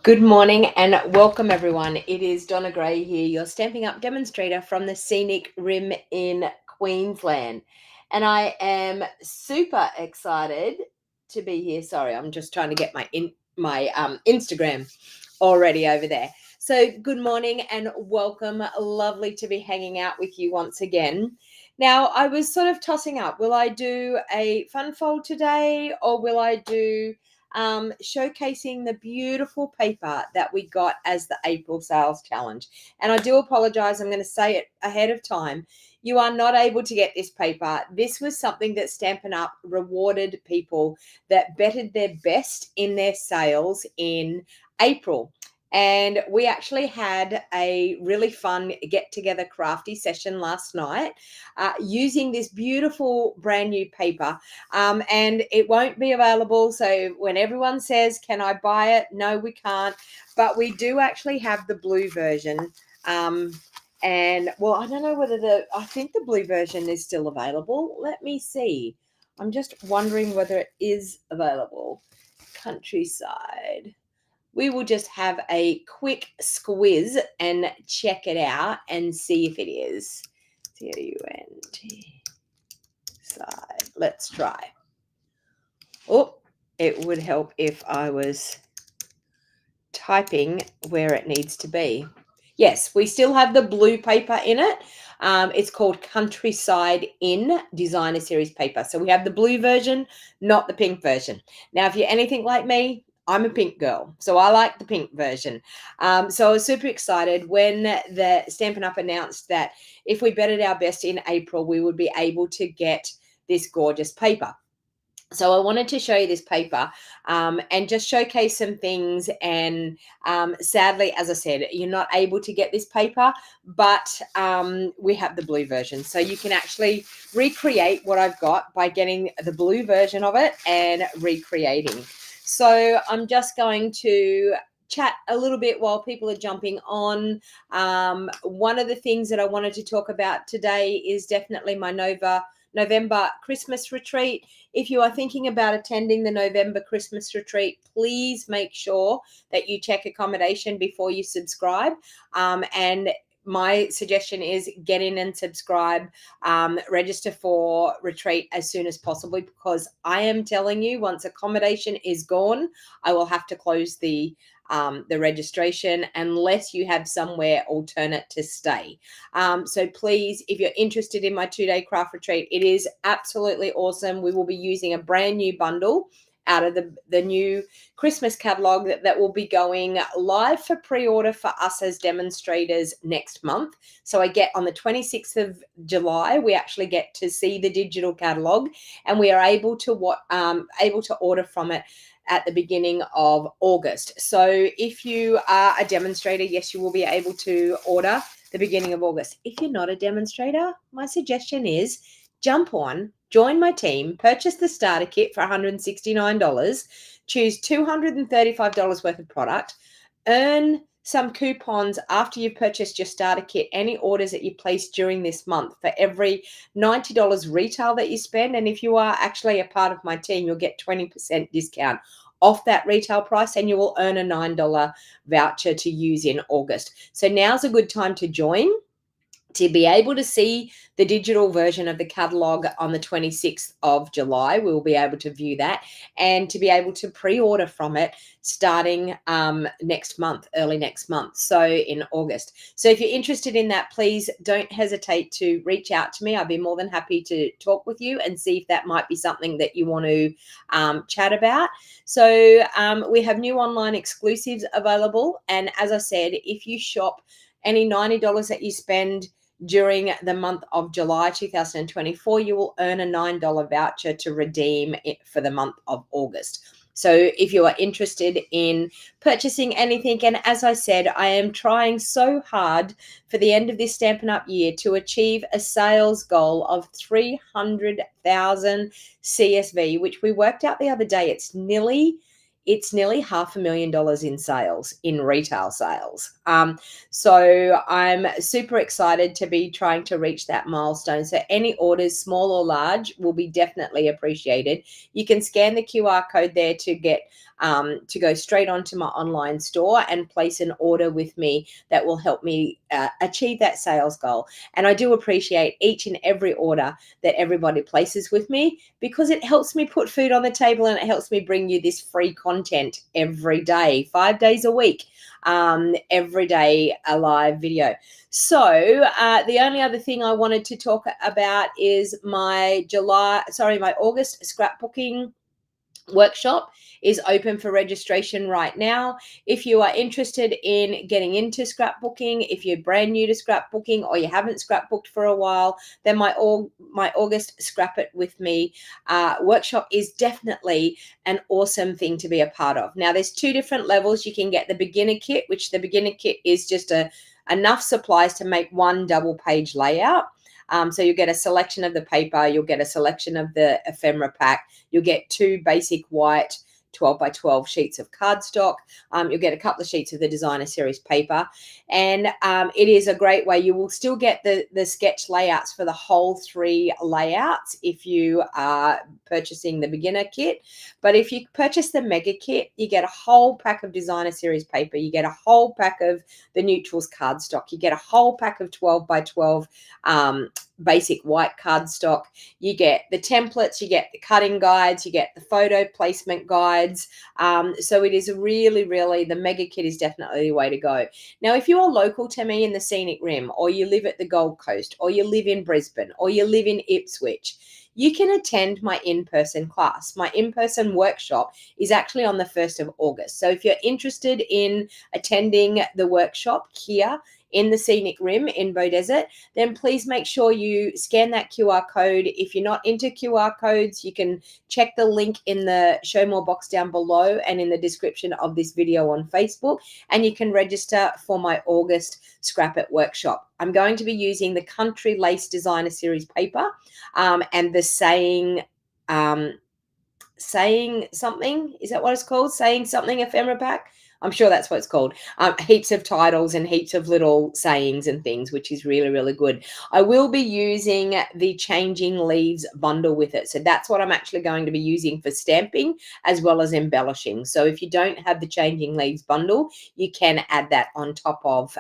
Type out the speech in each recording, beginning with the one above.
Good morning and welcome everyone. It is Donna Gray here, your Stampin' Up demonstrator from the scenic Rim in Queensland. And I am super excited to be here. Sorry, I'm just trying to get my Instagram already over there. So good morning and welcome. Lovely to be hanging out with you once again. Now, I was sort of tossing up, will I do a fun fold today or will I do showcasing the beautiful paper that we got as the April Sales Challenge. And I do apologize, I'm going to say it ahead of time. You are not able to get this paper. This was something that Stampin' Up rewarded people that bettered their best in their sales in April. And we actually had a really fun get-together crafty session last night using this beautiful brand new paper. And it won't be available. So when everyone says, can I buy it? No, we can't. But we do actually have the blue version. And well, I don't know whether I think the blue version is still available. Let me see. I'm just wondering whether it is available. Countryside. We will just have a quick squiz and check it out and see if it is. C-O-U-N-T side. Let's try. Oh, it would help if I was typing where it needs to be. Yes, we still have the blue paper in it. It's called Countryside in Designer Series paper. So we have the blue version, not the pink version. Now, if you're anything like me, I'm a pink girl, so I like the pink version. So I was super excited when the Stampin' Up announced that if we betted our best in April, we would be able to get this gorgeous paper. So I wanted to show you this paper and just showcase some things. And sadly, as I said, you're not able to get this paper, but we have the blue version. So you can actually recreate what I've got by getting the blue version of it and recreating. So I'm just going to chat a little bit while people are jumping on. One of the things that I wanted to talk about today is definitely my November Christmas retreat. If you are thinking about attending the November Christmas retreat, please make sure that you check accommodation before you subscribe. And my suggestion is get in and subscribe, register for retreat as soon as possible, because I am telling you, once accommodation is gone, I will have to close the registration unless you have somewhere alternate to stay. So please, if you're interested in my 2-day craft retreat, it is absolutely awesome. We will be using a brand new bundle out of the new Christmas catalog that will be going live for pre-order for us as demonstrators next month. So I get on the 26th of July, we actually get to see the digital catalog, and we are able to order from it at the beginning of August. So if you are a demonstrator, yes, you will be able to order the beginning of August. If you're not a demonstrator, my suggestion is jump on, join my team, purchase the starter kit for $169, choose $235 worth of product, earn some coupons after you've purchased your starter kit, any orders that you place during this month for every $90 retail that you spend. And if you are actually a part of my team, you'll get 20% discount off that retail price, and you will earn a $9 voucher to use in August. So now's a good time to join, to be able to see the digital version of the catalog on the 26th of July. We will be able to view that, and to be able to pre-order from it starting next month, early next month, so in August. So if you're interested in that, please don't hesitate to reach out to me. I'd be more than happy to talk with you and see if that might be something that you want to chat about. So we have new online exclusives available. And as I said, if you shop any $90 that you spend during the month of July 2024, you will earn a $9 voucher to redeem it for the month of August. So if you are interested in purchasing anything, and as I said, I am trying so hard for the end of this Stampin' Up year to achieve a sales goal of 300,000 CSV, which we worked out the other day. It's nearly $500,000 in sales, in retail sales. So I'm super excited to be trying to reach that milestone. So any orders, small or large, will be definitely appreciated. You can scan the QR code there to get to go straight onto my online store and place an order with me that will help me achieve that sales goal. And I do appreciate each and every order that everybody places with me, because it helps me put food on the table and it helps me bring you this free content every day, 5 days a week, every day a live video. So the only other thing I wanted to talk about is my August scrapbooking workshop is open for registration right now. If you are interested in getting into scrapbooking, if you're brand new to scrapbooking or you haven't scrapbooked for a while, then my August Scrap It With Me workshop is definitely an awesome thing to be a part of. Now, there's 2 different levels. You can get the beginner kit, which the beginner kit is just enough supplies to make 1 double page layout. So you get a selection of the paper, you'll get a selection of the ephemera pack, you'll get 2 basic white 12 by 12 sheets of cardstock. You'll get a couple of sheets of the designer series paper. And it is a great way. You will still get the sketch layouts for the whole 3 layouts if you are purchasing the beginner kit. But if you purchase the mega kit, you get a whole pack of designer series paper. You get a whole pack of the neutrals cardstock. You get a whole pack of 12 by 12 basic white cardstock. You get the templates, you get the cutting guides, you get the photo placement guides. So it is really, the mega kit is definitely the way to go. Now, if you are local to me in the Scenic Rim, or you live at the Gold Coast, or you live in Brisbane, or you live in Ipswich, you can attend my in-person class. My in-person workshop is actually on the 1st of August. So if you're interested in attending the workshop here in the Scenic Rim in Beaudesert, then please make sure you scan that QR code. If you're not into QR codes, you can check the link in the show more box down below and in the description of this video on Facebook, and you can register for my August Scrap It workshop. I'm going to be using the Country Lace Designer Series paper and the saying something, is that what it's called? Saying something ephemera pack. I'm sure that's what it's called. Heaps of titles and heaps of little sayings and things, which is really good. I will be using the Changing Leaves bundle with it. So that's what I'm actually going to be using for stamping as well as embellishing. So if you don't have the Changing Leaves bundle, you can add that on top of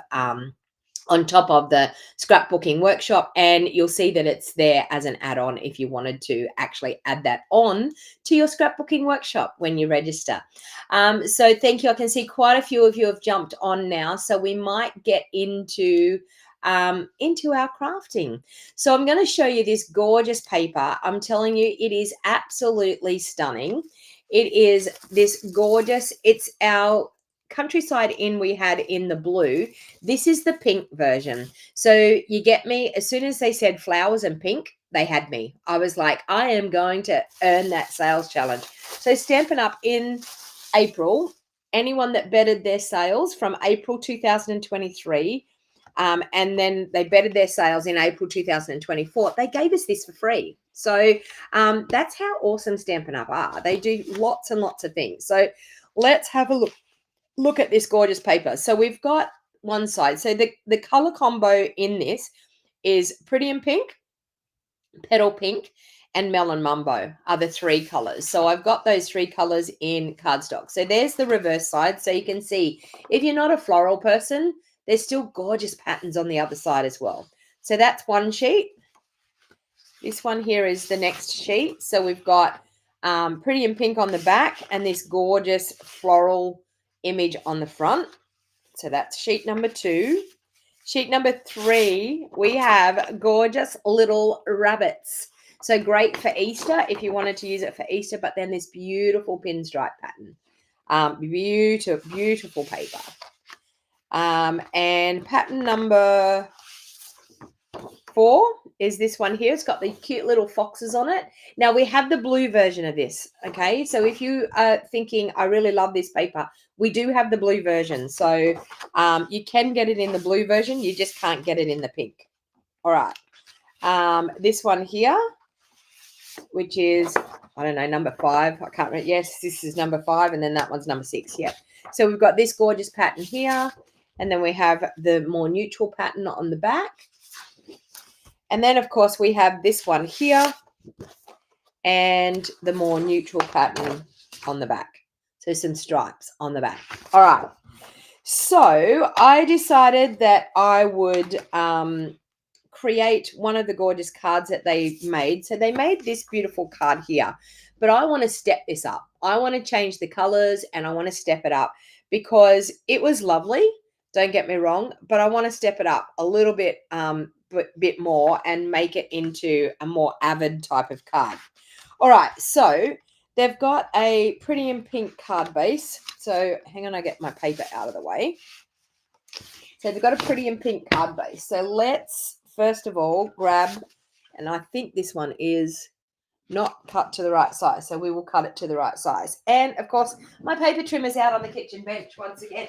the scrapbooking workshop, and you'll see that it's there as an add-on if you wanted to actually add that on to your scrapbooking workshop when you register. So thank you. I can see quite a few of you have jumped on now, so we might get into our crafting. So I'm going to show you this gorgeous paper. I'm telling you, it is absolutely stunning. It is this gorgeous, it's our Countryside Inn we had in the blue. This is the pink version. So you get me, as soon as they said flowers and pink, they had me. I was like, I am going to earn that sales challenge. So Stampin' Up in April, anyone that bettered their sales from April 2023, and then they bettered their sales in April 2024, they gave us this for free. So that's how awesome Stampin' Up are. They do lots and lots of things. So let's have a look at this gorgeous paper. So we've got one side. So the color combo in this is Pretty in Pink, Petal Pink, and Melon Mumbo are the 3 colors. So I've got those 3 colors in cardstock. So there's the reverse side. So you can see, if you're not a floral person, there's still gorgeous patterns on the other side as well. So that's one sheet. This one here is the next sheet. So we've got Pretty in Pink on the back and this gorgeous floral image on the front. So that's sheet number 2. Sheet number 3, we have gorgeous little rabbits. So great for Easter if you wanted to use it for Easter, but then this beautiful pinstripe pattern. Beautiful paper. And pattern number 4 is this one here. It's got the cute little foxes on it. Now we have the blue version of this. Okay, so if you are thinking, I really love this paper, we do have the blue version. So you can get it in the blue version. You just can't get it in the pink. All right. This one here, which is, I don't know, number 5. I can't remember. Yes, this is number 5. And then that one's number 6. Yeah. So we've got this gorgeous pattern here. And then we have the more neutral pattern on the back. And then, of course, we have this one here and the more neutral pattern on the back. So some stripes on the back. All right. So I decided that I would create one of the gorgeous cards that they made. So they made this beautiful card here, but I want to step this up. I want to change the colors and I want to step it up because it was lovely. Don't get me wrong, but I want to step it up a little bit, bit more and make it into a more avid type of card. All right, so they've got a pretty in pink card base. So hang on, I get my paper out of the way. So they've got a pretty in pink card base. So let's first of all grab, and I think this one is not cut to the right size. So we will cut it to the right size. And of course, my paper trimmer's out on the kitchen bench once again.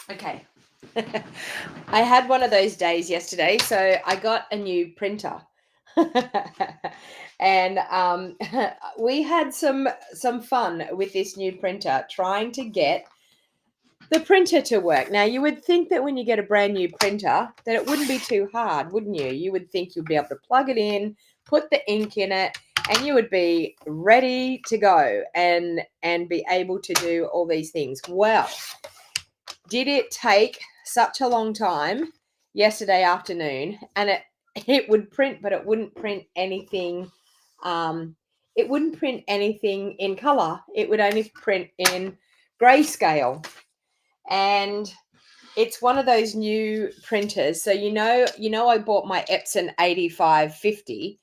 Okay. I had one of those days yesterday, so I got a new printer. And we had some fun with this new printer trying to get the printer to work. Now, you would think that when you get a brand new printer that it wouldn't be too hard, wouldn't you? You would think you'd be able to plug it in, put the ink in it, and you would be ready to go and be able to do all these things. Well, did it take such a long time yesterday afternoon? And it would print, but it wouldn't print anything. It wouldn't print anything in color. It would only print in grayscale. And it's one of those new printers. So I bought my Epson 8550,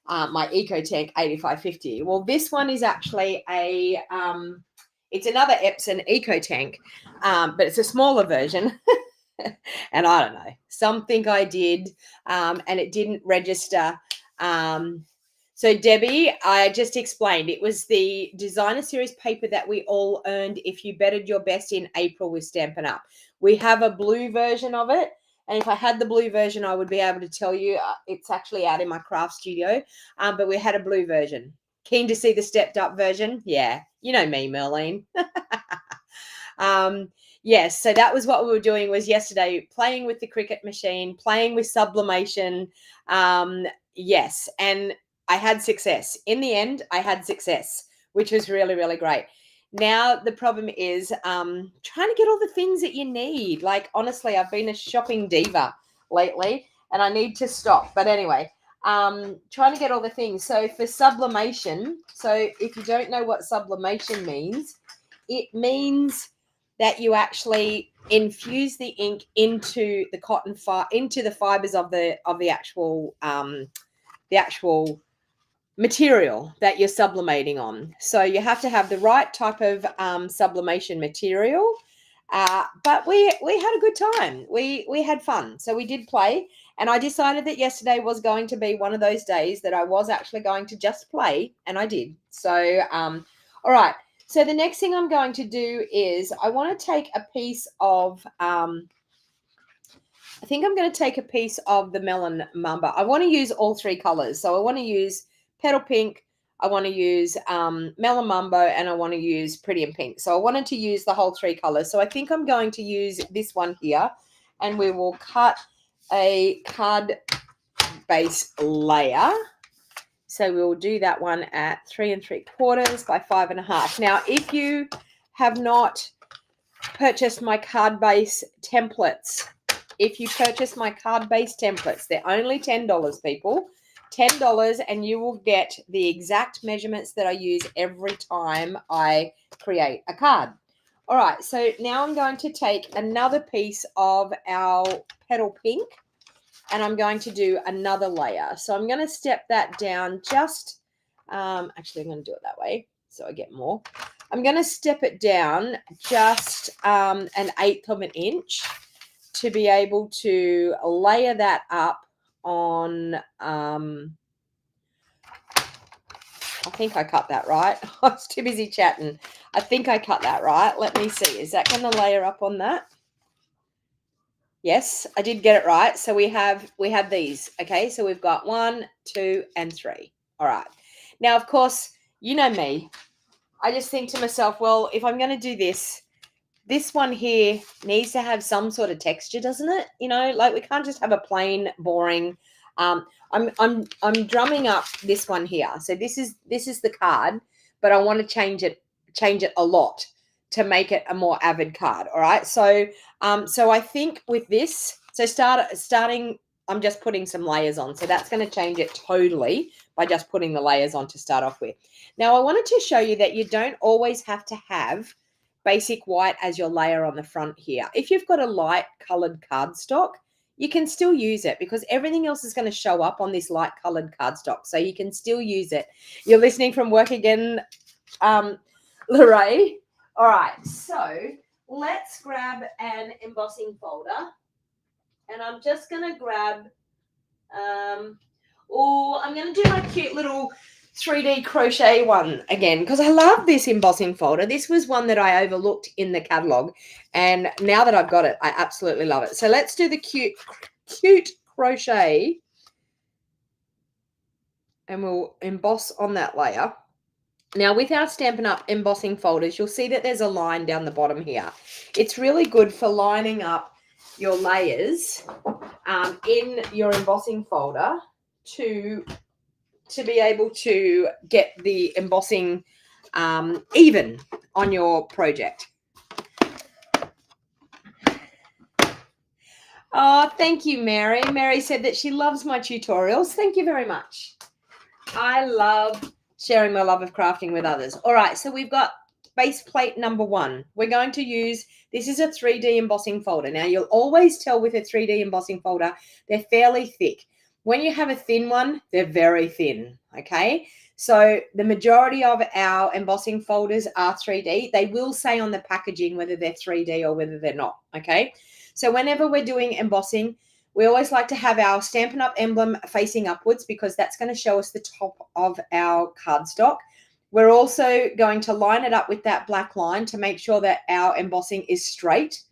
my EcoTank 8550. Well, this one is actually it's another Epson EcoTank, but it's a smaller version. And I don't know, some think I did, and it didn't register. So Debbie, I just explained, it was the designer series paper that we all earned if you betted your best in April with Stampin' Up. We have a blue version of it. And if I had the blue version, I would be able to tell you it's actually out in my craft studio. But we had a blue version. Keen to see the stepped up version? Yeah, you know me, Merlene. Yes, so that was what we were doing was yesterday, playing with the Cricut machine, playing with sublimation. Yes, and I had success. In the end, I had success, which was really, really great. Now, the problem is trying to get all the things that you need. Like, honestly, I've been a shopping diva lately, and I need to stop. But anyway, trying to get all the things. So for sublimation, so if you don't know what sublimation means, it means that you actually infuse the ink into the cotton into the fibers of the actual material that you're sublimating on. So you have to have the right type of sublimation material. But we had a good time. We had fun. So we did play, and I decided that yesterday was going to be one of those days that I was actually going to just play, and I did. So all right. So the next thing I'm going to do is I want to take a piece of, I think I'm going to take a piece of the Melon Mamba. I want to use all three colors. So I want to use Petal Pink, I want to use Melon Mumbo, and I want to use Pretty in Pink. So I wanted to use the whole three colors. So I think I'm going to use this one here, and we will cut a card base layer. So we'll do that one at 3 3/4 by 5.5. Now, if you have not purchased my card base templates, they're only $10, people. $10, and you will get the exact measurements that I use every time I create a card. All right, so now I'm going to take another piece of our Petal Pink, and I'm going to do another layer. So I'm going to step that down just, actually I'm going to do it that way so I get more. I'm going to step it down just 1/8 of an inch to be able to layer that up on, I think I cut that right. I was too busy chatting. I think I cut that right. Let me see. Is that going to layer up on that? Yes, I did get it right. So we have these. Okay, so we've got 1, 2, and 3. All right. Now, of course, you know me. I just think to myself, well, if I'm going to do this, this one here needs to have some sort of texture, doesn't it? You know, like we can't just have a plain, boring. I'm drumming up this one here. So this is the card, but I want to change it a lot to make it a more avid card. All right. So so I think with this, so starting, I'm just putting some layers on. So that's going to change it totally by just putting the layers on to start off with. Now I wanted to show you that you don't always have to have basic white as your layer on the front here. If you've got a light colored cardstock, you can still use it because everything else is going to show up on this light colored cardstock. So you can still use it. You're listening from work again, Lorraine. All right, so let's grab an embossing folder. And I'm just going to grab, I'm going to do my cute little 3D crochet one again because I love this embossing folder. This was one that I overlooked in the catalog, and now that I've got it, I absolutely love it. So let's do the cute crochet, and we'll emboss on that layer. Now with our Stampin' Up! Embossing folders, you'll see that there's a line down the bottom here. It's really good for lining up your layers in your embossing folder to be able to get the embossing even on your project. Oh, thank you, Mary. Mary said that she loves my tutorials. Thank you very much. I love sharing my love of crafting with others. All right, so we've got base plate number 1. We're going to use, this is a 3D embossing folder. Now, you'll always tell with a 3D embossing folder, they're fairly thick. When you have a thin one, they're very thin, okay? So the majority of our embossing folders are 3D. They will say on the packaging whether they're 3D or whether they're not, okay? So whenever we're doing embossing, we always like to have our Stampin' Up! Emblem facing upwards because that's going to show us the top of our cardstock. We're also going to line it up with that black line to make sure that our embossing is straight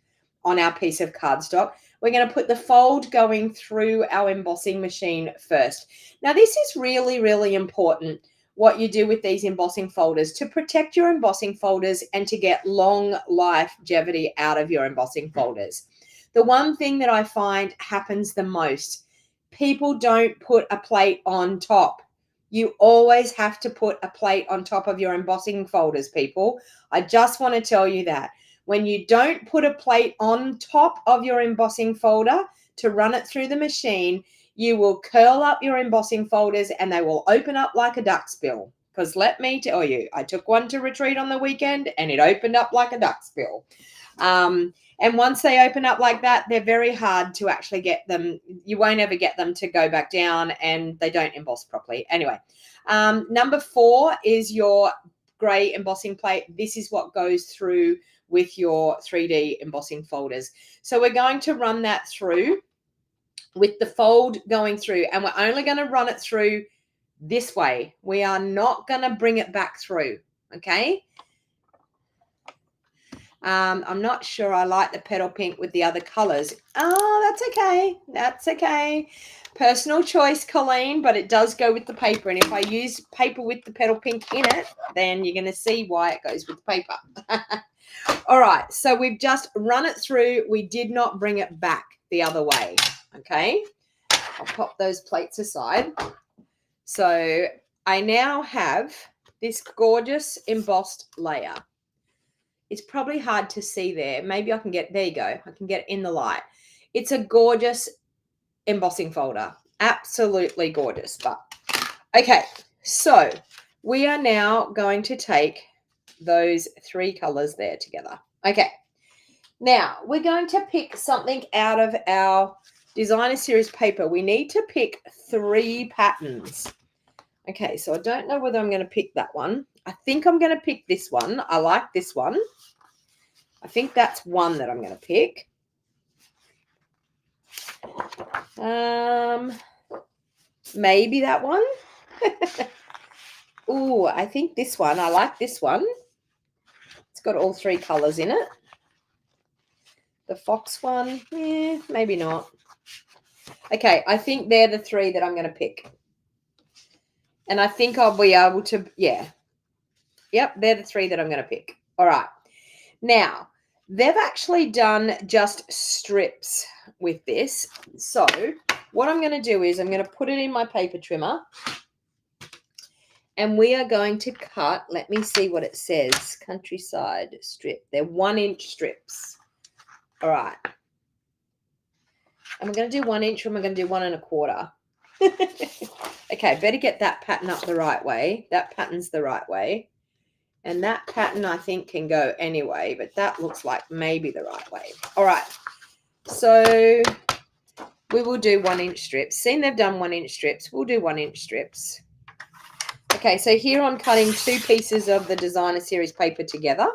on our piece of cardstock. We're going to put the fold going through our embossing machine first. Now, this is really, really important, what you do with these embossing folders to protect your embossing folders and to get long longevity out of your embossing folders. The one thing that I find happens the most, people don't put a plate on top. You always have to put a plate on top of your embossing folders, people. I just want to tell you that. When you don't put a plate on top of your embossing folder to run it through the machine, you will curl up your embossing folders and they will open up like a duck's bill. Because let me tell you, I took one to retreat on the weekend and it opened up like a duck's bill. And once they open up like that, they're very hard to actually get them. You won't ever get them to go back down and they don't emboss properly. Anyway, number 4 is your gray embossing plate. This is what goes through with your 3D embossing folders. So we're going to run that through with the fold going through, and we're only going to run it through this way. We are not going to bring it back through, okay? I'm not sure I like the petal pink with the other colors. Oh, that's okay. That's okay. Personal choice, Colleen, but it does go with the paper. And if I use paper with the petal pink in it, then you're going to see why it goes with the paper. All right, so we've just run it through. We did not bring it back the other way, okay? I'll pop those plates aside. So I now have this gorgeous embossed layer. It's probably hard to see there. Maybe I can get, there you go. I can get in the light. It's a gorgeous embossing folder. Absolutely gorgeous. But okay, so we are now going to take those 3 colors there together. Okay, now we're going to pick something out of our designer series paper. We need to pick 3 patterns. Okay, so I don't know whether I'm going to pick that one. I think I'm going to pick this one. I like this one. I think that's one that I'm going to pick. Maybe that one. Ooh, I think this one. I like this one. It's got all 3 colors in it. The fox one, maybe not. Okay, I think they're the 3 that I'm going to pick. And I think I'll be able to, yeah. Yep, they're the 3 that I'm going to pick. All right. Now, They've actually done just strips with this. So what I'm going to do is I'm going to put it in my paper trimmer. And we are going to cut, let me see what it says, countryside strip. They're 1-inch strips. All right. And we're going to do 1 inch and we're going to do 1 1/4. Okay, better get that pattern up the right way. That pattern's the right way. And that pattern, I think, can go anyway, but that looks like maybe the right way. All right. So we will do 1-inch strips. Seeing they've done 1-inch strips, we'll do 1-inch strips. Okay, so here I'm cutting 2 pieces of the designer series paper together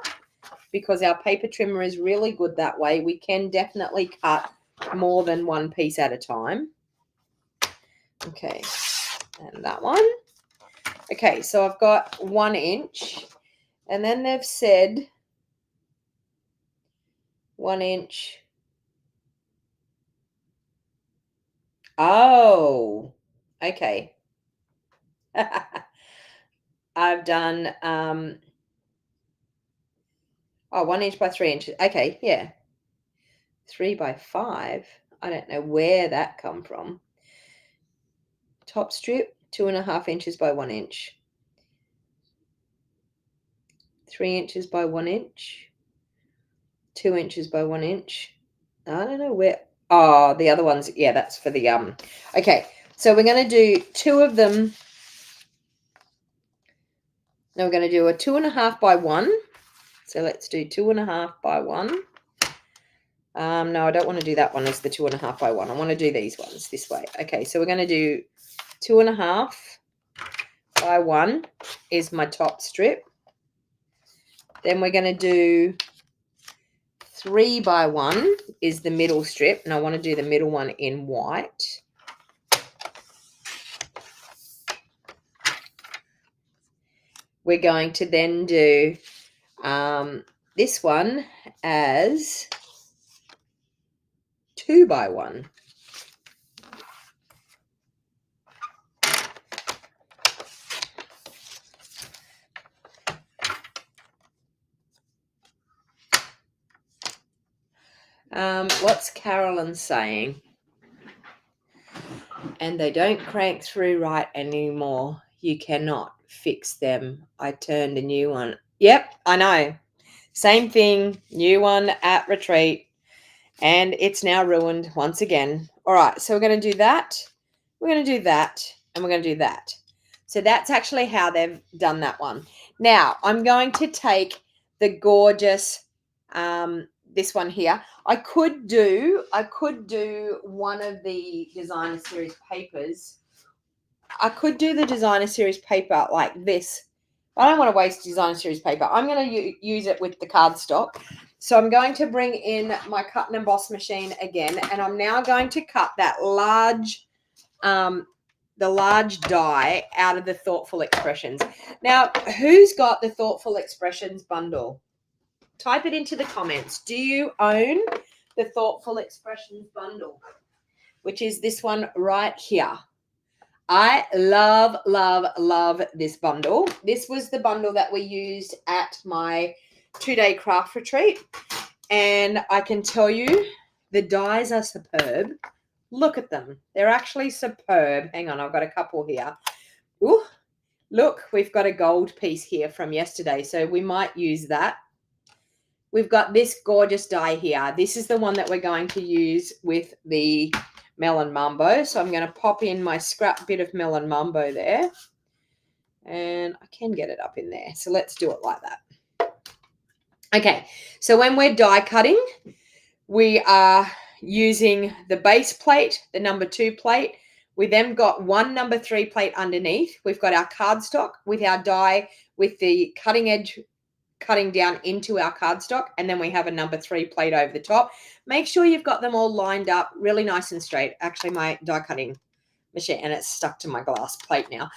because our paper trimmer is really good that way. We can definitely cut more than 1 piece at a time. Okay, and that one. Okay, so I've got 1 inch, and then they've said 1 inch. Oh, okay. I've done 1 inch by 3 inches. Okay, yeah. 3 by 5. I don't know where that come from. Top strip, 2.5 inches by 1 inch. 3 inches by 1 inch. 2 inches by 1 inch. I don't know where. Oh, the other ones. Yeah, that's for the Okay, so we're going to do 2 of them. Now we're going to do a 2.5 by 1. So let's do 2.5 by 1. No, I don't want to do that one as the 2.5 by 1. I want to do these ones this way. Okay, so we're going to do 2.5 by 1 is my top strip. Then we're going to do 3 by 1 is the middle strip, and I want to do the middle one in white. We're going to then do this one as 2 by 1. What's Carolyn saying? And they don't crank through right anymore. You cannot fix them. I turned a new one. Yep, I know. Same thing. New one at retreat. And it's now ruined once again. All right, so we're going to do that. We're going to do that. And we're going to do that. So that's actually how they've done that one. Now, I'm going to take the gorgeous, this one here. I could do one of the designer series papers. I could do the designer series paper like this. I don't want to waste designer series paper. I'm going to use it with the cardstock. So I'm going to bring in my cut and emboss machine again, and I'm now going to cut that large, the large die out of the Thoughtful Expressions. Now, who's got the Thoughtful Expressions bundle? Type it into the comments. Do you own the Thoughtful Expressions bundle, which is this one right here? I love, love, love this bundle. This was the bundle that we used at my 2-day craft retreat. And I can tell you the dies are superb. Look at them. They're actually superb. Hang on, I've got a couple here. Ooh, look, we've got a gold piece here from yesterday, so we might use that. We've got this gorgeous die here. This is the one that we're going to use with the Melon Mambo. So I'm going to pop in my scrap bit of Melon Mambo there. And I can get it up in there. So let's do it like that. Okay, so when we're die cutting, we are using the base plate, the number 2 plate. We then got one number 3 plate underneath. We've got our cardstock with our die with the cutting edge cutting down into our cardstock, and then we have a number 3 plate over the top. Make sure you've got them all lined up really nice and straight. Actually, my die cutting machine, and it's stuck to my glass plate now.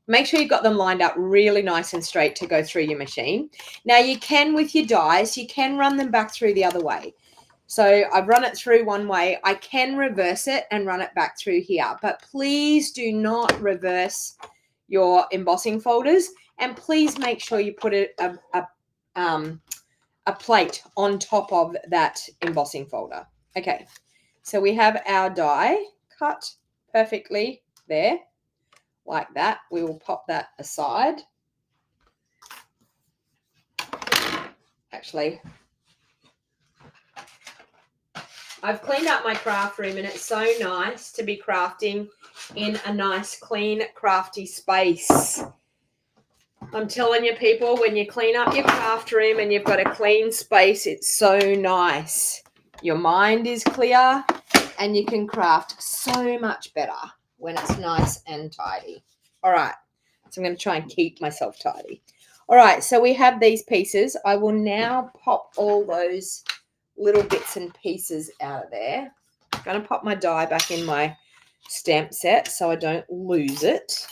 Make sure you've got them lined up really nice and straight to go through your machine. Now, you can, with your dies, you can run them back through the other way. So I've run it through one way. I can reverse it and run it back through here, but please do not reverse your embossing folders. And please make sure you put a a plate on top of that embossing folder. Okay, so we have our die cut perfectly there, like that. We will pop that aside. Actually, I've cleaned up my craft room, and it's so nice to be crafting in a nice, clean, crafty space. I'm telling you, people, when you clean up your craft room and you've got a clean space, it's so nice. Your mind is clear and you can craft so much better when it's nice and tidy. All right, so I'm going to try and keep myself tidy. All right, so we have these pieces. I will now pop all those little bits and pieces out of there. I'm going to pop my die back in my stamp set so I don't lose it.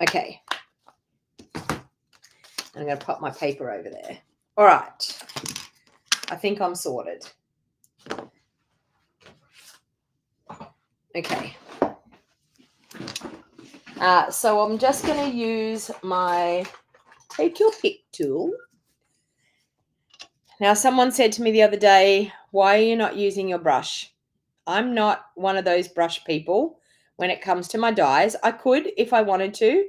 Okay. I'm going to pop my paper over there. All right. I think I'm sorted. Okay. So I'm just going to use my Take Your Pick tool. Now, someone said to me the other day, why are you not using your brush? I'm not one of those brush people when it comes to my dies. I could if I wanted to,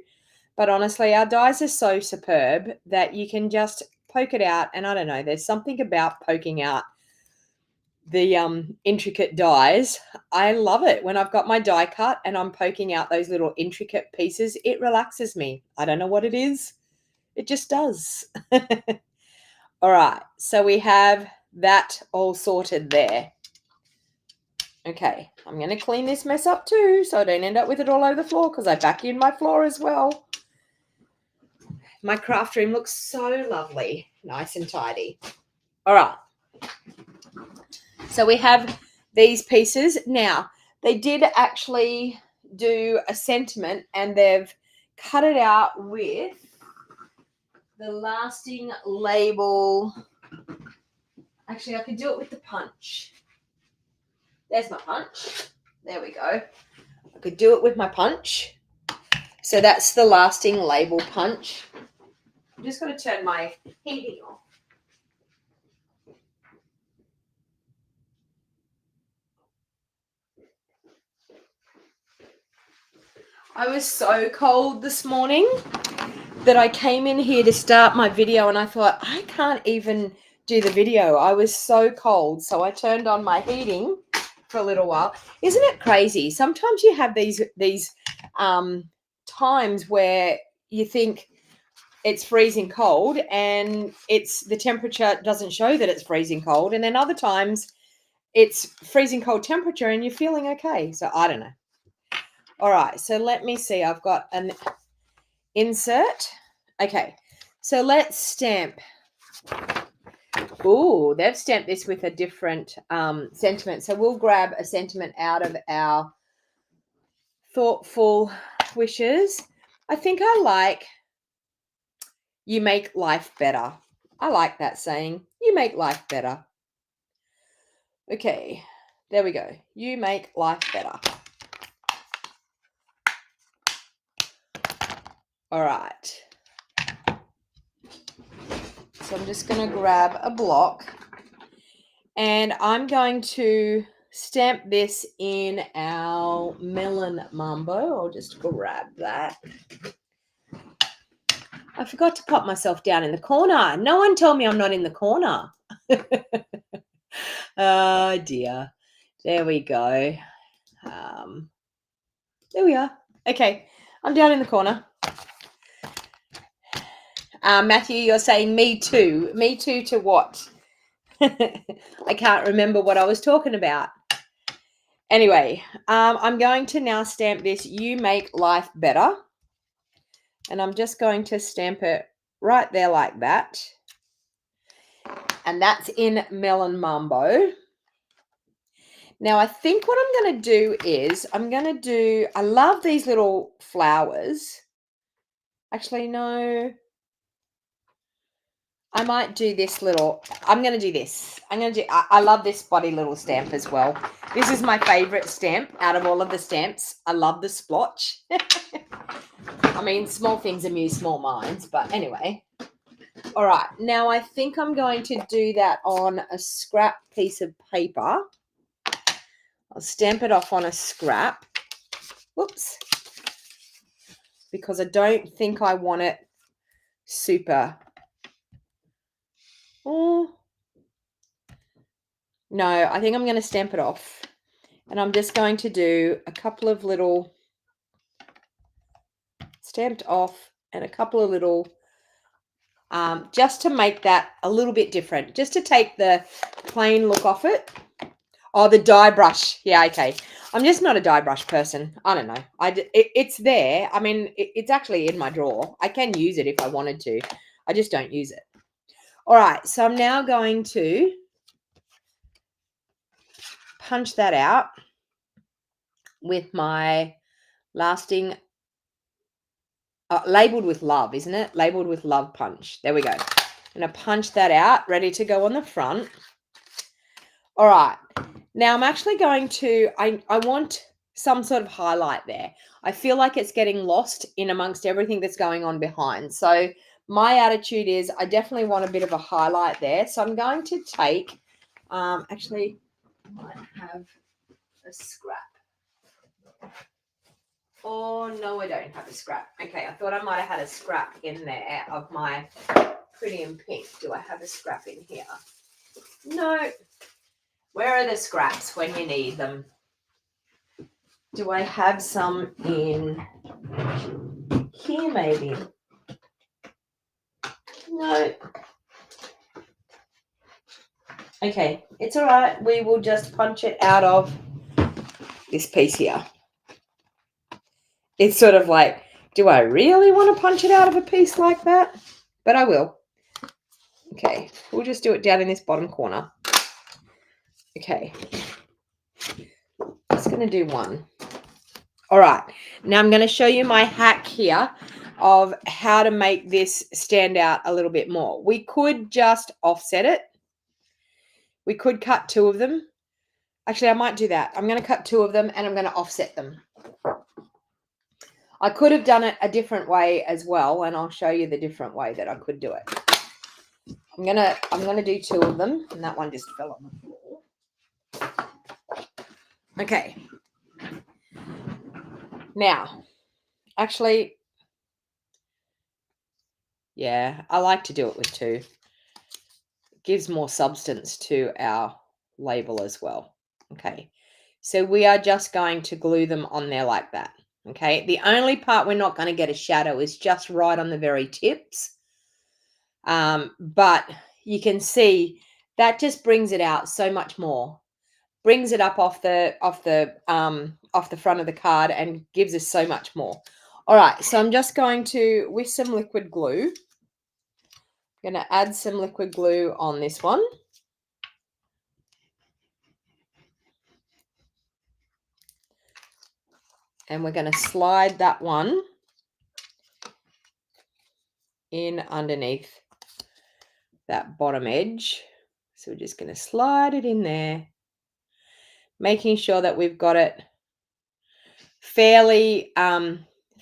but honestly, our dies are so superb that you can just poke it out. And I don't know, there's something about poking out the intricate dies. I love it. When I've got my die cut and I'm poking out those little intricate pieces, it relaxes me. I don't know what it is. It just does. All right, so we have that all sorted there. Okay, I'm going to clean this mess up too so I don't end up with it all over the floor because I vacuumed my floor as well. My craft room looks so lovely, nice and tidy. All right. So we have these pieces. Now, they did actually do a sentiment and they've cut it out with the lasting label. Actually, I could do it with the punch. There's my punch. There we go. I could do it with my punch. So that's the lasting label punch. I'm just going to turn my heating off. I was so cold this morning that I came in here to start my video and I thought, I can't even do the video. I was so cold. So I turned on my heating for a little while. Isn't it crazy? Sometimes you have these times where you think it's freezing cold and the temperature doesn't show that it's freezing cold. And then other times it's freezing cold temperature and you're feeling okay. So I don't know. All right, so let me see. I've got an insert. Okay, so let's stamp. Ooh, they've stamped this with a different sentiment. So we'll grab a sentiment out of our thoughtful wishes. I think I like you make life better. I like that saying. You make life better. Okay, there we go. You make life better. All right. So I'm just going to grab a block and I'm going to stamp this in our melon mambo. I'll just grab that. I forgot to pop myself down in the corner. No one told me I'm not in the corner. Oh dear. There we go. There we are. Okay, I'm down in the corner. Matthew, you're saying me too. Me too to what? I can't remember what I was talking about. Anyway, I'm going to now stamp this You Make Life Better. And I'm just going to stamp it right there like that. And that's in Melon Mambo. Now, I think what I'm going to do is I love these little flowers. Actually, no. I might do this I'm going to do this. I love this body little stamp as well. This is my favorite stamp out of all of the stamps. I love the splotch. I mean, small things amuse small minds, but anyway. All right, now I think I'm going to do that on a scrap piece of paper. I'll stamp it off on a scrap. Whoops. Because I don't think I want it super. Oh. No, I think I'm going to stamp it off. And I'm just going to do a couple of little stamped off and a couple of little, just to make that a little bit different, just to take the plain look off it. Oh, the die brush. Yeah, okay. I'm just not a die brush person. I don't know. It's there. I mean, it's actually in my drawer. I can use it if I wanted to. I just don't use it. All right, so I'm now going to punch that out with my lasting, labeled with love, isn't it? Labeled with love punch. There we go. I'm going to punch that out, ready to go on the front. All right. Now I'm actually going to, I want some sort of highlight there. I feel like it's getting lost in amongst everything that's going on behind. So my attitude is I definitely want a bit of a highlight there. So I'm going to take, actually, I might have a scrap. Oh, no, I don't have a scrap. Okay, I thought I might have had a scrap in there of my Pretty in Pink. Do I have a scrap in here? No. Where are the scraps when you need them? Do I have some in here maybe? No. Okay, it's all right. We will just punch it out of this piece here. It's sort of like, do I really want to punch it out of a piece like that? But I will. Okay, we'll just do it down in this bottom corner. Okay. Just going to do one. All right. Now I'm going to show you my hack here of how to make this stand out a little bit more. We could just offset it. We could cut two of them. Actually, I might do that. I'm going to cut two of them and I'm going to offset them. I could have done it a different way as well, and I'll show you the different way that I could do it. I'm gonna do two of them, and that one just fell on the floor. Okay. Now, actually, yeah, I like to do it with two. It gives more substance to our label as well. Okay. So we are just going to glue them on there like that. Okay. The only part we're not going to get a shadow is just right on the very tips. But you can see that just brings it out so much more. Brings it up off the front of the card and gives us so much more. All right, so I'm just going to, with some liquid glue, I'm going to add some liquid glue on this one. And we're going to slide that one in underneath that bottom edge. So we're just going to slide it in there, making sure that we've got it fairly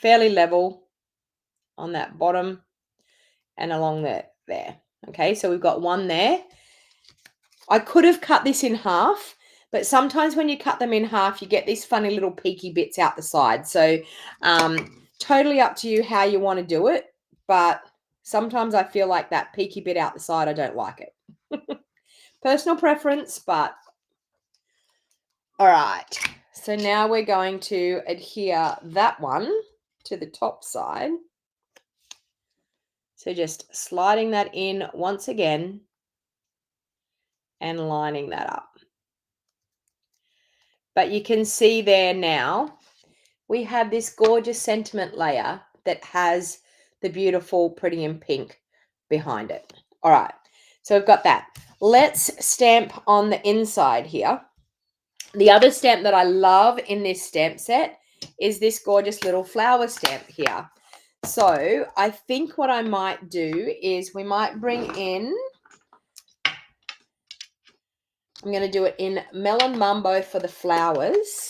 level on that bottom and along there. Okay, so we've got one there. I could have cut this in half, but sometimes when you cut them in half, you get these funny little peaky bits out the side. So totally up to you how you want to do it, but sometimes I feel like that peaky bit out the side, I don't like it. Personal preference, but all right. So now we're going to adhere that one to the top side. So just sliding that in once again and lining that up. But you can see there now, we have this gorgeous sentiment layer that has the beautiful Pretty in Pink behind it. All right, so we've got that. Let's stamp on the inside here. The other stamp that I love in this stamp set is this gorgeous little flower stamp here. So I think what I might do is we might bring in, I'm going to do it in Melon Mumbo for the flowers.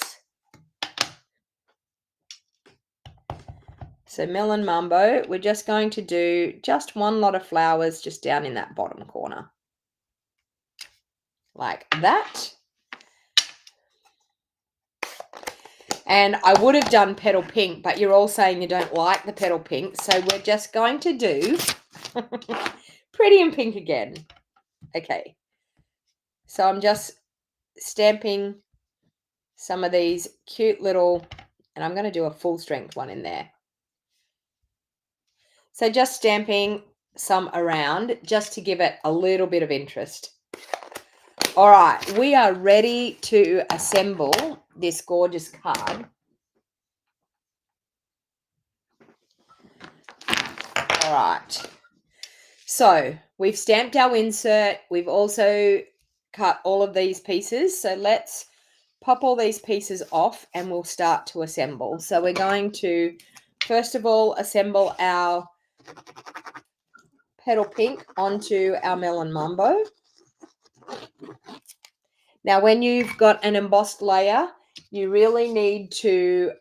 So Melon Mambo, we're just going to do just one lot of flowers just down in that bottom corner. Like that. And I would have done petal pink, but you're all saying you don't like the petal pink. So we're just going to do pretty and pink again. Okay. So I'm just stamping some of these cute little, and I'm going to do a full strength one in there. So just stamping some around just to give it a little bit of interest. All right, we are ready to assemble this gorgeous card. All right. So we've stamped our insert. We've also cut all of these pieces. So let's pop all these pieces off and we'll start to assemble. So we're going to, first of all, assemble our petal pink onto our Melon Mambo. Now, when you've got an embossed layer, you really need to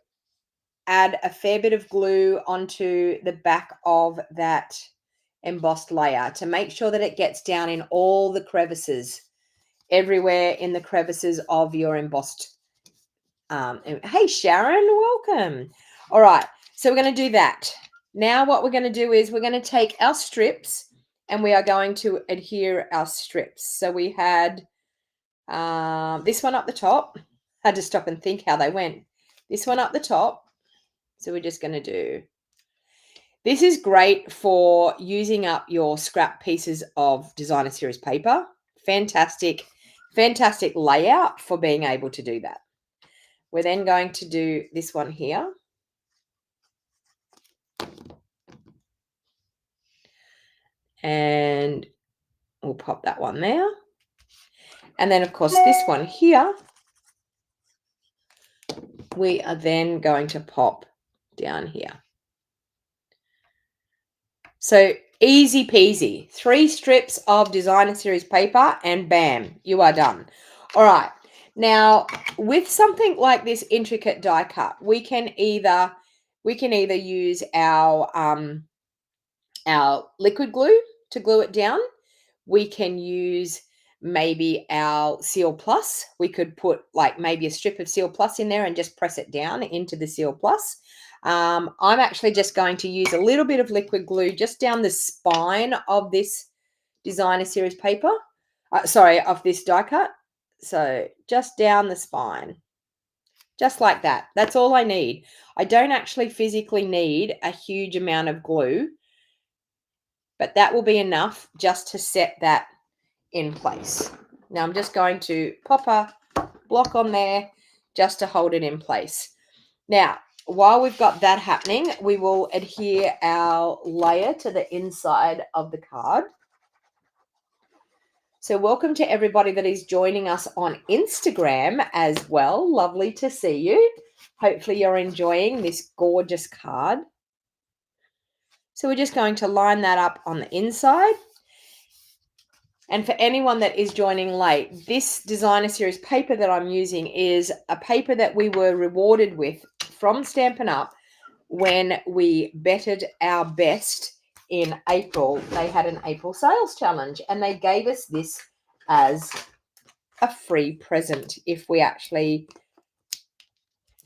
add a fair bit of glue onto the back of that embossed layer to make sure that it gets down in all the crevices, everywhere in the crevices of your embossed. Hey, Sharon, welcome. All right, so we're going to do that. Now what we're going to do is we're going to take our strips and we are going to adhere our strips. So we had this one up the top. I had to stop and think how they went. This one up the top. So we're just going to do. This is great for using up your scrap pieces of designer series paper. Fantastic, fantastic layout for being able to do that. We're then going to do this one here. And we'll pop that one there. And then, of course, this one here, we are then going to pop down here. So easy peasy. 3 strips of designer series paper and bam, you are done. All right. Now, with something like this intricate die cut, we can either use our liquid glue to glue it down. We can use maybe our Seal Plus. We could put like maybe a strip of Seal Plus in there and just press it down into the Seal Plus. I'm actually just going to use a little bit of liquid glue just down the spine of this designer series paper. Of this die cut. So just down the spine. Just like that. That's all I need. I don't actually physically need a huge amount of glue, but that will be enough just to set that in place. Now I'm just going to pop a block on there just to hold it in place. Now, while we've got that happening, we will adhere our layer to the inside of the card. So welcome to everybody that is joining us on Instagram as well. Lovely to see you. Hopefully you're enjoying this gorgeous card. So we're just going to line that up on the inside. And for anyone that is joining late, this designer series paper that I'm using is a paper that we were rewarded with from Stampin' Up when we bettered our best in April. They had an April Sales Challenge and they gave us this as a free present if we actually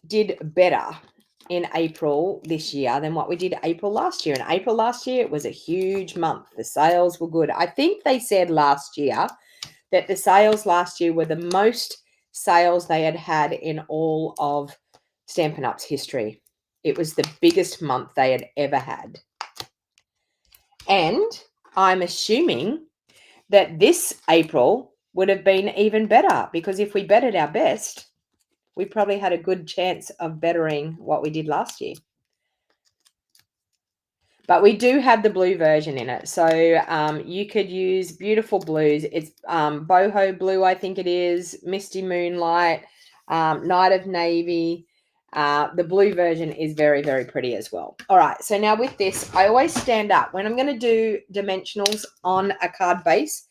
did better in April this year than what we did April last year. In April last year, it was a huge month. The sales were good. I think they said last year that the sales last year were the most sales they had had in all of Stampin' Up's history. It was the biggest month they had ever had. And I'm assuming that this April would have been even better because if we bettered our best, we probably had a good chance of bettering what we did last year. But we do have the blue version in it. So you could use beautiful blues. It's boho blue, I think it is, misty moonlight, night of navy. The blue version is very, very pretty as well. All right, so now with this, I always stand up. When I'm going to do dimensionals on a card base,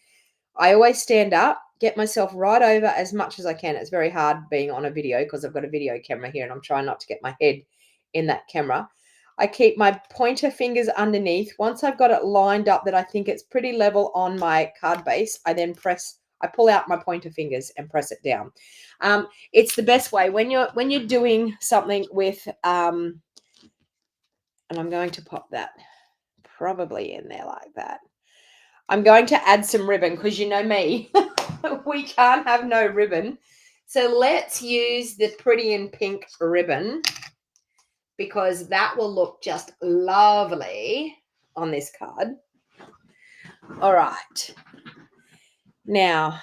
I always stand up, get myself right over as much as I can. It's very hard being on a video because I've got a video camera here and I'm trying not to get my head in that camera. I keep my pointer fingers underneath. Once I've got it lined up that I think it's pretty level on my card base, I then I pull out my pointer fingers and press it down. It's the best way when you're doing something with, and I'm going to pop that probably in there like that. I'm going to add some ribbon because you know me, we can't have no ribbon. So let's use the pretty in pink ribbon because that will look just lovely on this card. All right. Now,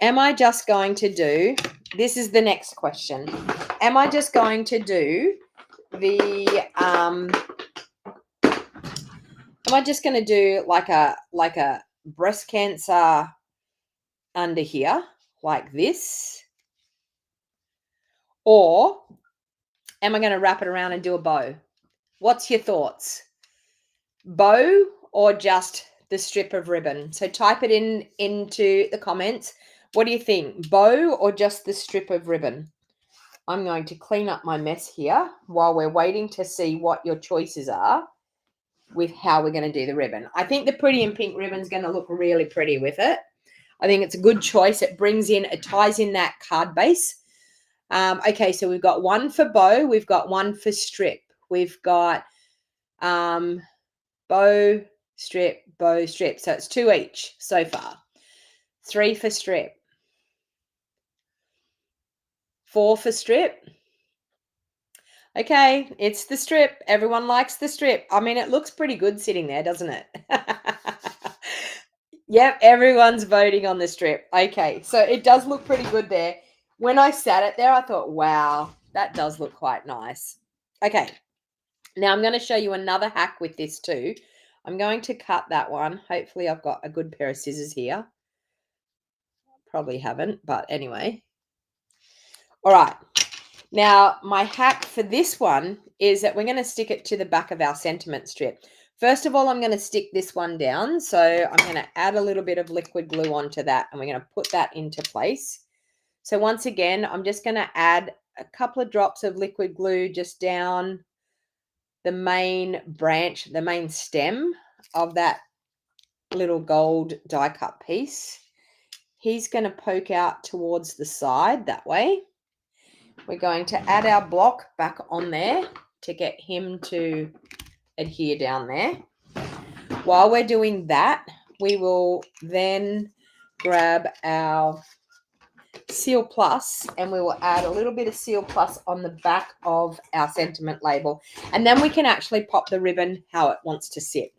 am I just going to do, this is the next question. Am I just going to do the, am I just going to do like a breast cancer under here like this? Or am I going to wrap it around and do a bow? What's your thoughts? Bow or just the strip of ribbon? So type it into the comments. What do you think? Bow or just the strip of ribbon? I'm going to clean up my mess here while we're waiting to see what your choices are with how we're going to do the ribbon. I think the pretty in pink ribbon is going to look really pretty with it. I think it's a good choice. It ties in that card base. Okay, so we've got one for bow. We've got one for strip. We've got bow, strip, bow, strip. So it's 2 each so far. 3 for strip. 4 for strip. Okay, it's the strip. Everyone likes the strip. I mean, it looks pretty good sitting there, doesn't it? Yep, everyone's voting on the strip. Okay, so it does look pretty good there. When I sat it there, I thought, wow, that does look quite nice. Okay, now I'm going to show you another hack with this too. I'm going to cut that one. Hopefully I've got a good pair of scissors here. Probably haven't, but anyway. All right. Now, my hack for this one is that we're going to stick it to the back of our sentiment strip. First of all, I'm going to stick this one down. So I'm going to add a little bit of liquid glue onto that, and we're going to put that into place. So once again, I'm just going to add a couple of drops of liquid glue just down the main branch, the main stem of that little gold die cut piece. He's going to poke out towards the side that way. We're going to add our block back on there to get him to adhere down there. While we're doing that, we will then grab our Seal Plus and we will add a little bit of Seal Plus on the back of our sentiment label. And then we can actually pop the ribbon how it wants to sit.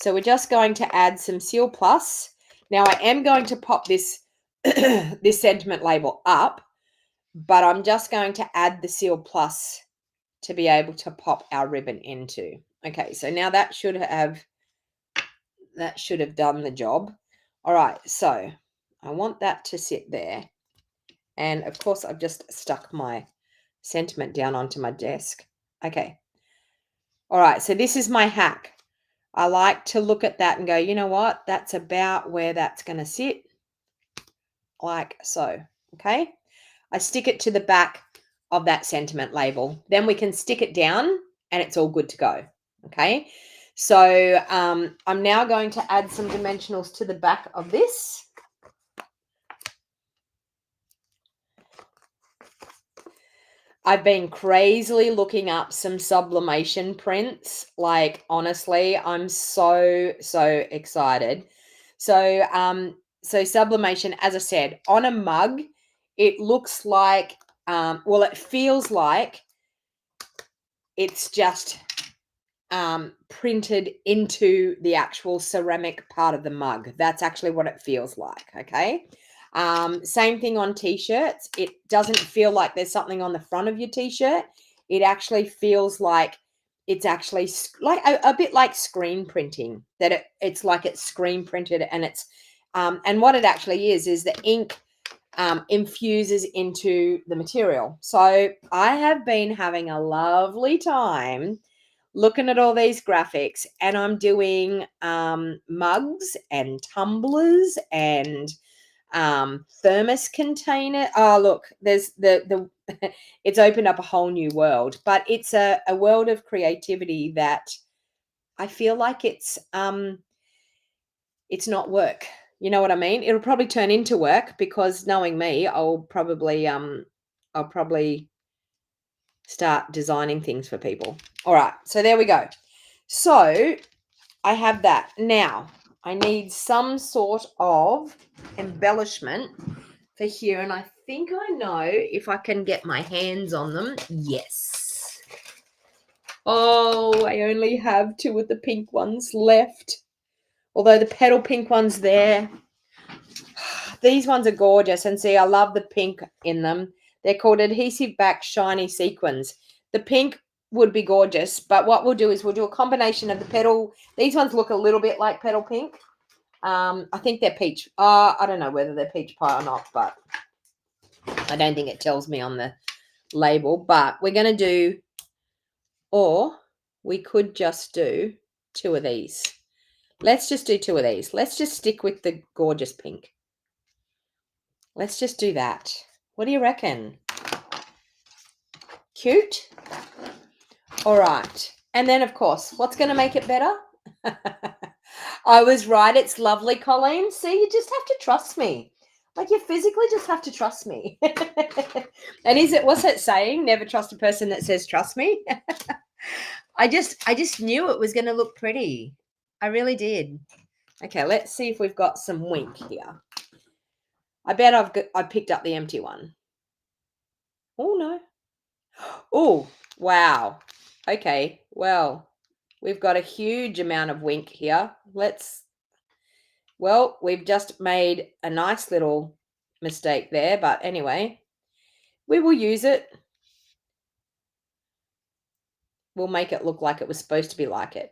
So we're just going to add some Seal Plus. Now I am going to pop this, this sentiment label up, but I'm just going to add the Seal Plus to be able to pop our ribbon into. Okay, so now that should have done the job. All right, so I want that to sit there. And of course, I've just stuck my sentiment down onto my desk. Okay. All right, so this is my hack. I like to look at that and go, you know what? That's about where that's going to sit. Like so, okay? I stick it to the back of that sentiment label. Then we can stick it down and it's all good to go, okay? So I'm now going to add some dimensionals to the back of this. I've been crazily looking up some sublimation prints. Like, honestly, I'm so excited. So, so sublimation, as I said, on a mug, it looks like, well, it feels like it's just printed into the actual ceramic part of the mug. That's actually what it feels like, okay? Same thing on t-shirts. It doesn't feel like there's something on the front of your t-shirt. It actually feels like it's actually like a bit like screen printing, that it's like it's screen printed, and it's and what it actually is the ink infuses into the material. So I have been having a lovely time looking at all these graphics, and I'm doing mugs and tumblers and thermos container. Oh, look, there's the it's opened up a whole new world, but it's a world of creativity that I feel like it's not work. You know what I mean? It'll probably turn into work because knowing me, I'll probably start designing things for people. All right, so there we go. So I have that. Now I need some sort of embellishment for here, and I think I know if I can get my hands on them. Yes. Oh, I only have 2 of the pink ones left. Although the petal pink one's there. These ones are gorgeous. And see, I love the pink in them. They're called Adhesive Back Shiny Sequins. The pink would be gorgeous, but what we'll do is we'll do a combination of the petal. These ones look a little bit like petal pink. I think they're peach. I don't know whether they're peach pie or not, but I don't think it tells me on the label. But we're going to do, or we could just do 2 of these. Let's just do 2 of these. Let's just stick with the gorgeous pink. Let's just do that. What do you reckon? Cute? All right. And then, of course, what's going to make it better? I was right. It's lovely, Colleen. See, you just have to trust me. Like, you physically just have to trust me. And what's that saying? Never trust a person that says trust me. I just knew it was going to look pretty. I really did. Okay, let's see if we've got some wink here. I bet I picked up the empty one. Oh, no. Oh, wow. Okay, well, we've got a huge amount of wink here. Well, we've just made a nice little mistake there, but anyway, we will use it. We'll make it look like it was supposed to be like it.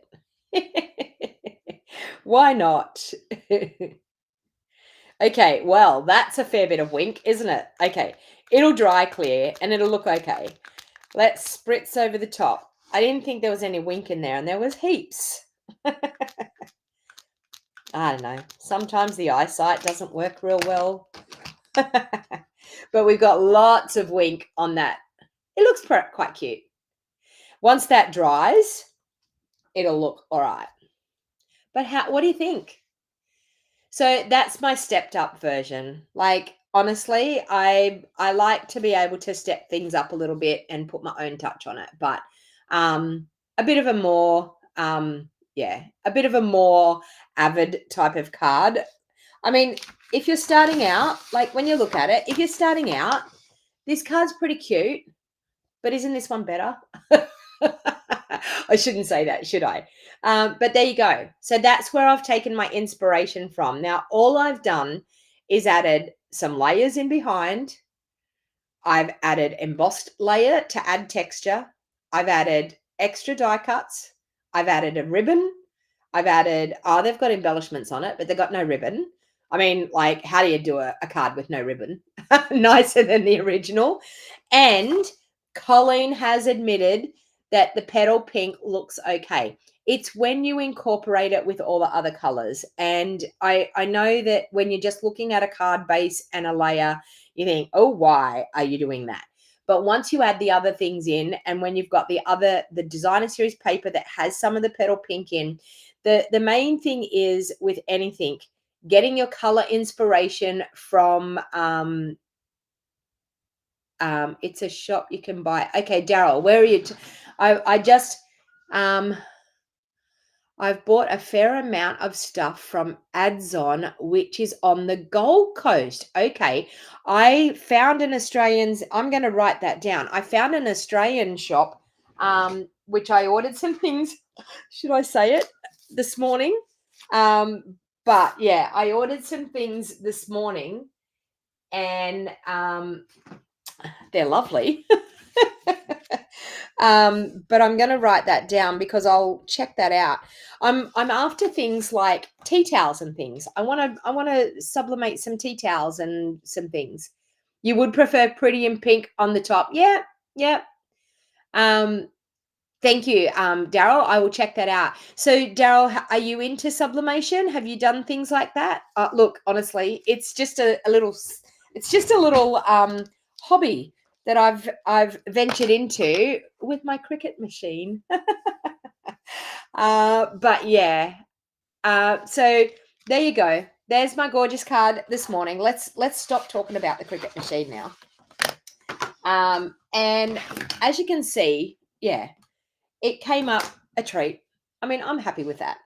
Why not? Okay, well, that's a fair bit of wink, isn't it? Okay, it'll dry clear and it'll look okay. Let's spritz over the top. I didn't think there was any wink in there, and there was heaps. I don't know. Sometimes the eyesight doesn't work real well. But we've got lots of wink on that. It looks quite cute. Once that dries, it'll look all right. But what do you think? So that's my stepped up version. Like, honestly, I like to be able to step things up a little bit and put my own touch on it. But a bit of a more avid type of card. I mean, if you're starting out, like when you look at it, if you're starting out, this card's pretty cute, but isn't this one better? I shouldn't say that, should I? But there you go. So that's where I've taken my inspiration from. Now, all I've done is added some layers in behind. I've added embossed layer to add texture. I've added extra die cuts. I've added a ribbon. I've added, they've got embellishments on it, but they've got no ribbon. I mean, like, how do you do a card with no ribbon? Nicer than the original. And Colleen has admitted that the petal pink looks okay. It's when you incorporate it with all the other colors. And I know that when you're just looking at a card base and a layer, you think, oh, why are you doing that? But once you add the other things in, and when you've got the designer series paper that has some of the petal pink in, the main thing is with anything, getting your color inspiration from it's a shop you can buy. Okay, Daryl, where are you? I've bought a fair amount of stuff from Adzon, which is on the Gold Coast. Okay, I found an I'm going to write that down. I found an Australian shop, which I ordered some things. Should I say it? This morning. But yeah, I ordered some things this morning, and they're lovely. But I'm going to write that down because I'll check that out. I'm after things like tea towels and things. I want to sublimate some tea towels and some things. You would prefer pretty and pink on the top? Yeah. Thank you, Daryl. I will check that out. So, Daryl, are you into sublimation? Have you done things like that? Look, honestly, it's just it's just a little hobby that I've ventured into with my Cricut machine. But yeah, so there you go. There's my gorgeous card this morning. Let's stop talking about the Cricut machine now. And as you can see, yeah, it came up a treat. I mean, I'm happy with that.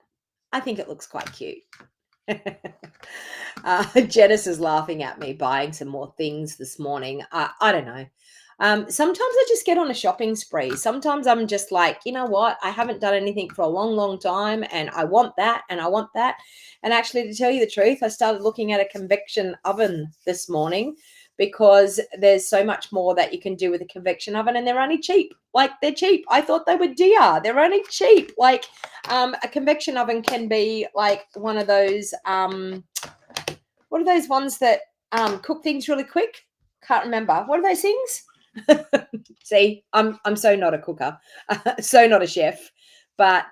I think it looks quite cute. Janice is laughing at me buying some more things this morning. I don't know. Sometimes I just get on a shopping spree. Sometimes I'm just like, you know what? I haven't done anything for a long, long time, and I want that, and I want that. And actually, to tell you the truth, I started looking at a convection oven this morning because there's so much more that you can do with a convection oven, and they're only cheap. Like, they're cheap. I thought they were dear. They're only cheap. Like, a convection oven can be like one of those what are those ones that cook things really quick? Can't remember. What are those things? See, I'm so not a cooker, so not a chef. But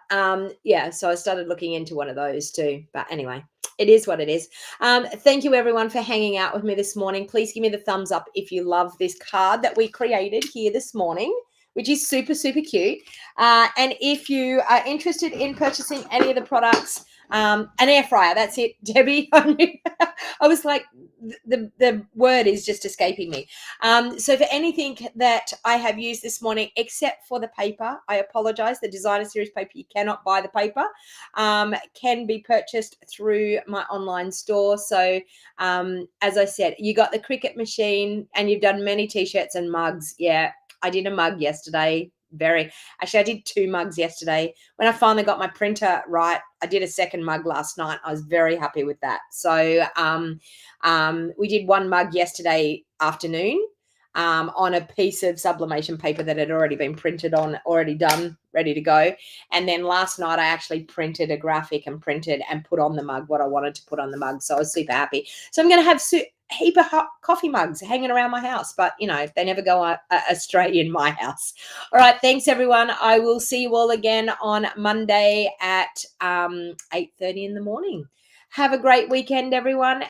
yeah, so I started looking into one of those too. But anyway, it is what it is. Thank you everyone for hanging out with me this morning. Please give me the thumbs up if you love this card that we created here this morning, which is super, super cute. And if you are interested in purchasing any of the products, an air fryer, that's it, Debbie. I was like, the word is just escaping me. So for anything that I have used this morning, except for the paper, I apologize. The designer series paper, you cannot buy the paper, can be purchased through my online store. So as I said, you got the Cricut machine and you've done many t-shirts and mugs. Yeah, I did a mug yesterday. Actually, I did 2 mugs yesterday. When I finally got my printer right, I did a second mug last night. I was very happy with that. So we did 1 mug yesterday afternoon on a piece of sublimation paper that had already been printed on, already done, ready to go. And then last night I actually printed a graphic and printed and put on the mug what I wanted to put on the mug. So I was super happy. So I'm going to have heap of hot coffee mugs hanging around my house, but you know, they never go astray in my house. All right, thanks everyone. I will see you all again on Monday at 8:30 in the morning. Have a great weekend, everyone,